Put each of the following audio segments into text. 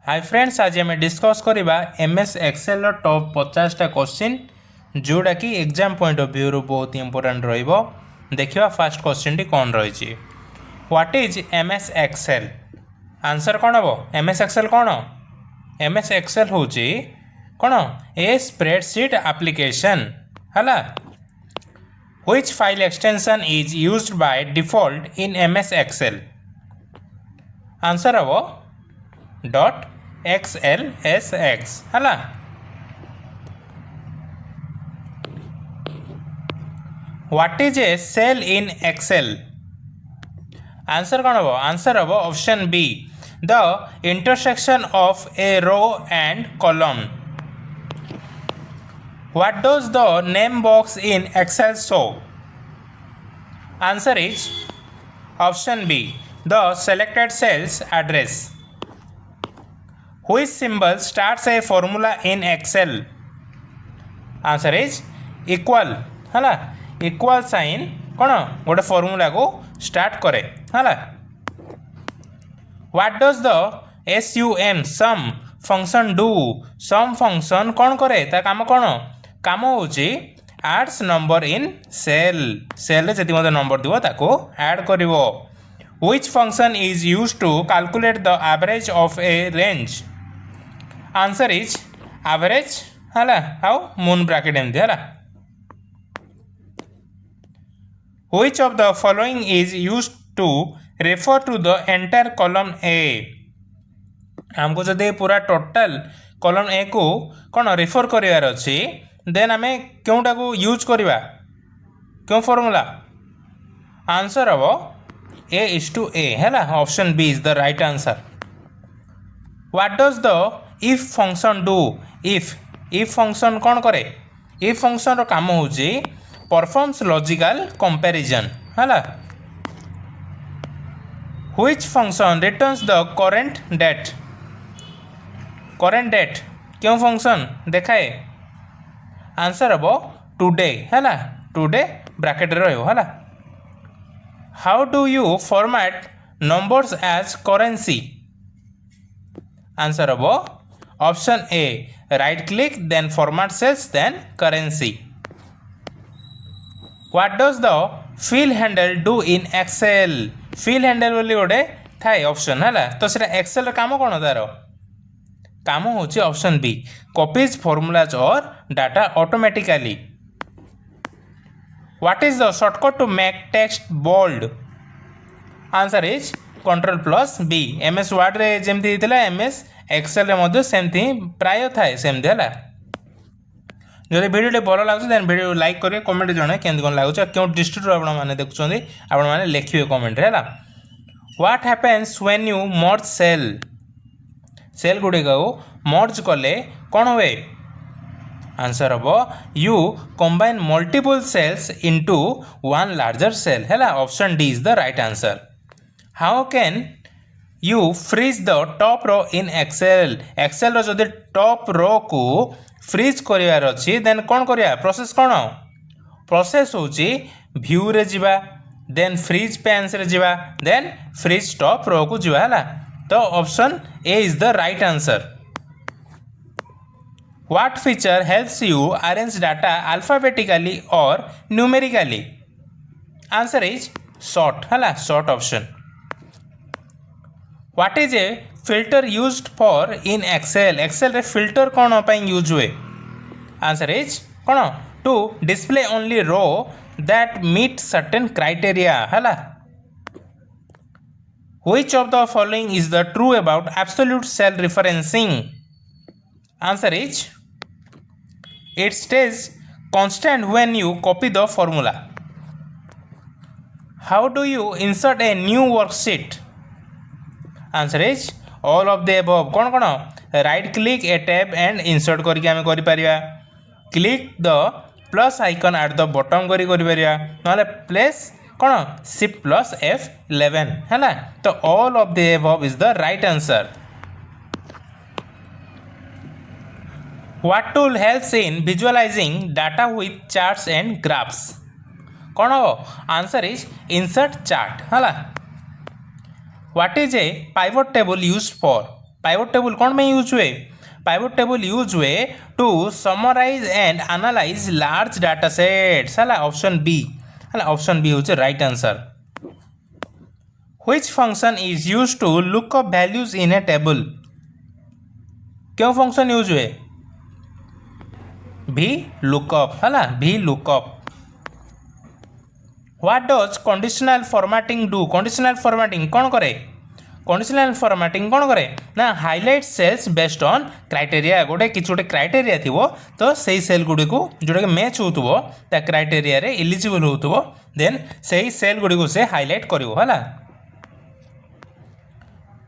Hi friends, आज आम discuss करवा एमएस एक्सेल टॉप 50टा क्वेश्चन जोड़ा कि एग्जाम पॉइंट ऑफ व्यू बहुत इंपोर्टेंट रहिबो। देखिवा फर्स्ट क्वेश्चन टी कौन रही। What is MS Excel? Answer कौन हम? एमएस एक्सेल कौन? एमएस एक्सेल हूँ कौन? ए स्प्रेडशीट एप्लिकेशन है। Which file extension is used by default in MS Excel? Answer हम .xlsx है। What is a cell in Excel? Answer कौन हम? Answer हम option B, the intersection of a row and column. What does the name box in Excel show? Answer is option B, the selected cell's address. Which symbol starts a formula in Excel? Answer is equal है। Equal sign कौन गोटे formula को start करे है। What does the sum function do? Sum function कौन करे? ता काम कौन? काम होची adds number in cell. Cell जति मते नंबर दिबो ताको ऐड करिवो। Which function is used to calculate the average of a range? Answer is average है। हाउ मून ब्रैकेट एमती है। Which of the following is used to refer to the entire column A? हमको जदि पूरा टोटल कॉलम ए को कौन refer करिवार अछि देन आम क्योंटा को यूज करवा क्यों फॉर्मूला? आंसर हम ए इज टू ए है। Option B is the right answer. What does the IF function do? IF function कौन करे? इफ फंक्शन रो काम होची परफॉर्म्स लॉजिकल कंपैरिजन है। Which function returns the current date? Current date क्यों function देखाए? Answer हम टुडे है। टुडे ब्रैकेट रहियो है। How do you format numbers as currency? Answer हम option A, right click then format cells then currency. What does the fill handle do in Excel? Fill handle बोली गोटे थाए option है, तो सेटा एक्सेल काम कौन? तार काम होची ऑप्शन बी, कॉपीज फॉर्मूलाज और data automatically. What is the shortcut to make text bold? Answer is Ctrl+B। MS Word रे जेमती हितला एमएस एक्सेल रे मध्य सेमती प्राय थाए सेमती है। जदि वीडियो भल लगे देन वीडियो लाइक करेंगे, कमेंट जन केमती कौन लगुच क्यों डिस्ट्रिक्ट आपने देखुं आपने लिखे कमेंट है। What happens when you merge cell? Cell गुड़िक मर्ज कले कौन हुए? आंसर हम you combine multiple cells into one larger cell है। Option D is the right answer. How can you freeze the top row in Excel? Excel row जदि top रो को freeze करिवार अछि then कौन करिया? प्रोसेस कौन? प्रोसेस होची view रे जिबा देन फ्रीज पैन्स रे जिबा देन फ्रीज टॉप रो को जिबा है। तो option A is the right answer. What feature helps you arrange data alphabetically और न्यूमेरिकली? आंसर इज सॉर्ट है। Sort option. What is a filter used for in Excel? Excel रे filter कौन पाई use हुए? आंसर इज कौन? To display only row that meet certain criteria है। Which of the following is the true about absolute cell referencing? Answer is it stays constant when you copy the formula. How do you insert a new worksheet? Answer is all of the above। कौन कौन? Right click A tab and insert करके आम करिया, click the plus icon at the bottom करिया, नले place कौन Shift+F11 है। तो all of the above is the right answer. What tool helps in visualising data with charts and graphs? कौन हो? आंसर इज इंसर्ट चार्ट है। What is a pivot table used for? Pivot table कौन में use हुए pivot table use हुए to summarise and analyse large data sets है option B है option B हूँ right answer which function is use to look up values in a table क्यों function use हुए V lookup है V lookup what does conditional formatting do conditional formatting कौन करे conditional formatting कौन करे ना highlight cells based on criteria गोटे कि गोटे क्राइटेरिया थी तो सही सेल गुड़ी को जोटा कि मैच हो क्राइटेरिया रे एलिजिबल हो देन सही सेल गुड़ी को से हाइलाइट करिवो हला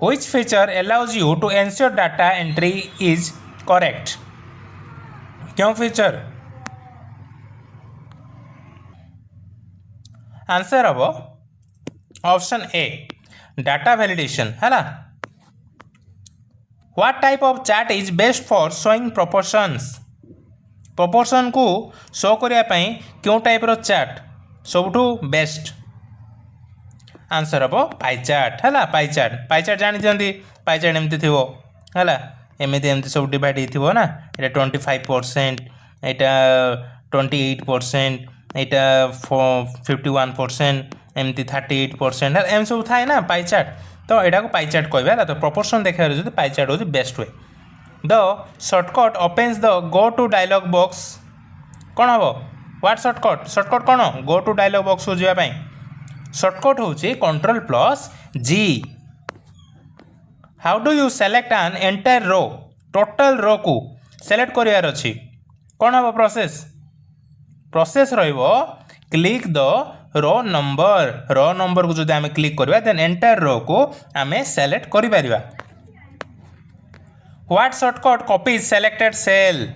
which feature allows you to ensure data entry is correct क्यों फीचर आंसर हम ऑप्शन ए डाटा वैलिडेशन है ना what type of chart is best for showing proportions proportion को शो करने क्यों टाइप रो चार्ट सबुठू बेस्ट आंसर हम पाई चार्ट है पाई चार्ट जानी पाई चार्ट एमती थी है एमती एमती सब डिवाइड हो ना ये 25% यहाँ 28% यहाँ 51% एमती 38% एम सब थाए ना पाई चार्ट तो यहाँ को पाई चार्ट कहवा तो प्रोपोर्शन देखा जो पाई चार्ट हूँ best way the shortcut opens the go to dialog box कौन हम व्हाट सर्टकट कौन गो टू डायलॉग बॉक्स को जावाई सर्टकट हूँ Ctrl+G how do you select an entire row total row को सेलेक्ट करार अच्छी कौन हम प्रोसेस रहिबो क्लिक द रो नंबर को जो आम क्लिक करवा देन एंटायर रो को आम सेलेक्ट कर पारिबा what shortcut copies selected cell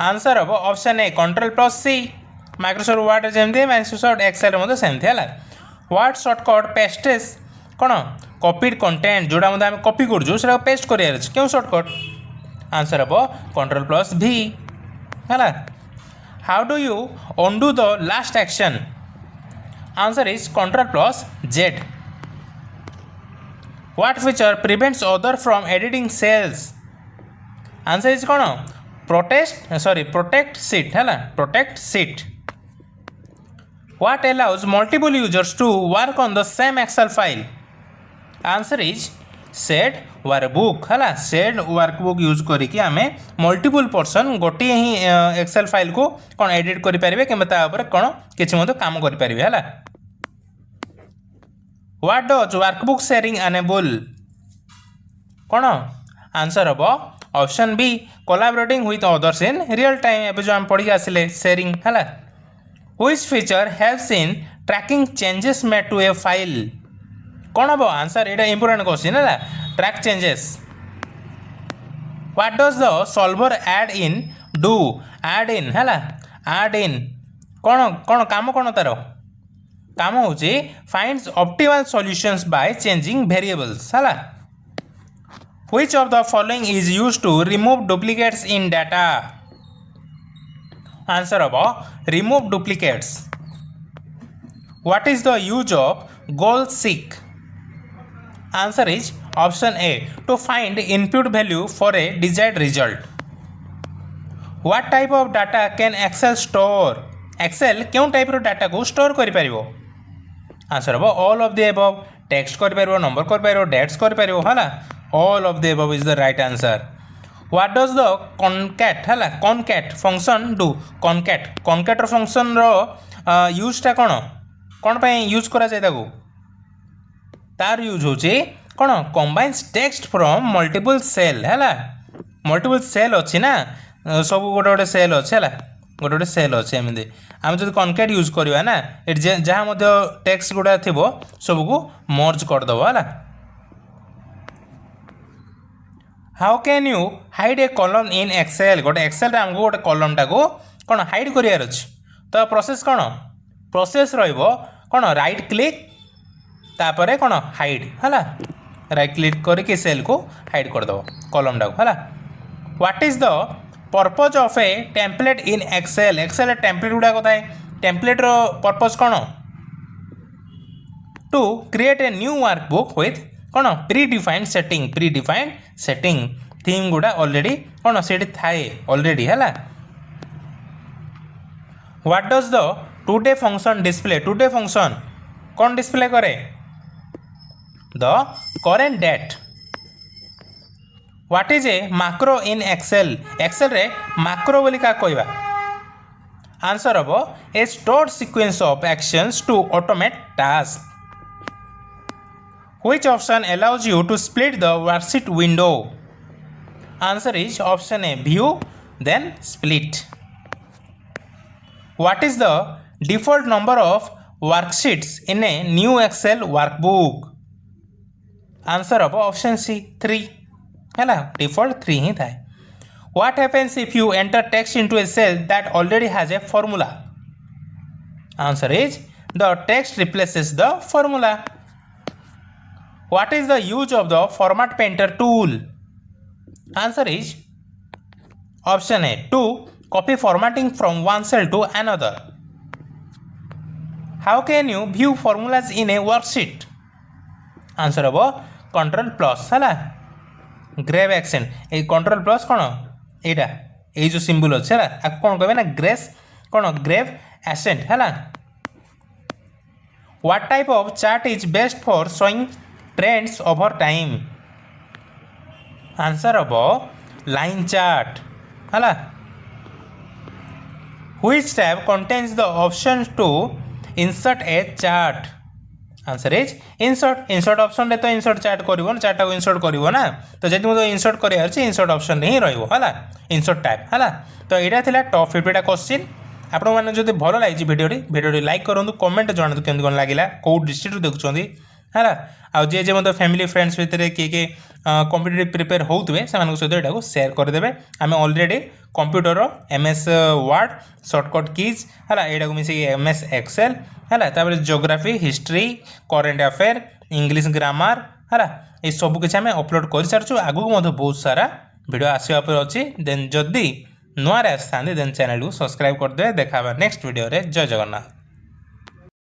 answer हम option A Ctrl+C Microsoft Word जमती माइक्रोसॉफ्ट एक्सेल सेमती है व्हाट सर्टकट पेस्टेस कौन कॉपीड कंटेंट जोड़ा आम कॉपी कर पेस्ट करार क्यों सर्टकट आंसर हम Ctrl+V है how do you undo the last action answer is Ctrl+Z what feature prevents other from editing cells answer is कौन प्रोटेक्ट सीट है protect sheet what allows multiple users to work on the same Excel file answer is shared workbook है shared workbook use करके आम multiple person गोटे ही Excel file को कौन edit करें कि कौन किसी काम करें है what does workbook sharing enable कौन आंसर हम option B collaborating with others in real time एवं जो आम पढ़ी आसिले शेयरिंग है which feature helps in tracking changes made to a file कौन हम आंसर यहाँ इंपोर्टेंट क्वेश्चन है track changes what does the solver add in do add in है ऐड इन कौन कौन काम कौन तार काम हूँ finds optimal solutions by changing variables है which of the following is used to remove duplicates in data answer हम remove duplicates what is the use of goal seek answer is option A to find input value for a desired result what type of data can Excel store Excel क्यों type data को store कर पारिबो answer हम all of the above text कर पारिबो number कर पारिबो dates कर पारिबो है all of the above is the right answer what does the concat है concat function do concat function रो यूजटा कौन कौन पे यूज करा जाए ताको तार यूज होचे कौन combines text from multiple cell है मल्टीपल सेल अच्छी ना सब गोटे गोटे सेल अच्छे है गोटे गोटे सेल अच्छे एमती आम जो कॉनकैट यूज करवा ना जहाँ टेक्स्ट गुड़ा थी सबको मर्ज करदेव है how can you hide a column in Excel गोटे एक्सेल आमको गोटे कॉलमटा को कौन हाइड करार अच्छी तो प्रोसेस कौन प्रोसेस कौन राइट क्लिक तापर कौन हाइड है राइट क्लिक करके सेल को हाइड करदेव कॉलमटा को है what is the purpose of a template in Excel Excel template गुड़ाक थाए टेम्पलेट रो पर्पज कौन to create a new workbook with कौन प्रीडिफाइंड सेटिंग थीम गुड़ा ऑलरेडी कौन से थाए ऑलरेडी है। What does the today function display today function कौन डिस्प्ले करे the current date. What is a macro in Excel Excel रे मैक्रो बोली का कहवा आंसर हम a stored sequence of actions to automate task. Which option allows you to split the worksheet window? Answer is option A view then split. What is the default number of worksheets in a new Excel workbook? Answer of option C 3 है default 3 ही था। What happens if you enter text into a cell that already has a formula? Answer is the text replaces the formula. What is the use of the format painter tool? Answer is option A to copy formatting from one cell to another. How can you view formulas in a worksheet? Answer अब control plus है grave accent ए control plus कौन एटा ए जो symbol अच्छे है कौन कहे ना ग्रेस कौन ग्रेव एसेंट है। What type of chart is best for showing trends over time? Answer हम लाइन चार्ट है। Which tab contains the option to insert a chart? Answer is insert option रे तो इंसर्ट चार्ट करिवो ना chart को insert करिवो ना तो जदि मो इंसर्ट करियार अछि इंसर्ट ऑप्शन रे ही रहइबो हला इंसर्ट टाइप हला। तो एटा थिला टॉप 50 टा क्वेश्चन आपण माने जदि भलो लागिछि वीडियो लाइक करंतु कमेंट जणातु केमि कोन लागिला को डिस्ट्रिक्ट देखुछंदी है आ जे मतलब फैमिली फ्रेंड्स भितर किए कॉम्पिटिटिव प्रिपेयर होउतबे सेमान सहित एटा शेयर करदेवे। आम already computer MS word shortcut keys है एटा को मिसे एमएस एक्सेल है geography history current affair English grammar है ये सब किसी आम अपलोड कर सारी आगू बहुत सारा वीडियो आसवा पर अच्छी देन जदि नुआ आसता देन चैनल को सब्सक्राइब करदे। देखा नेक्स्ट वीडियो रे। जय जगन्नाथ।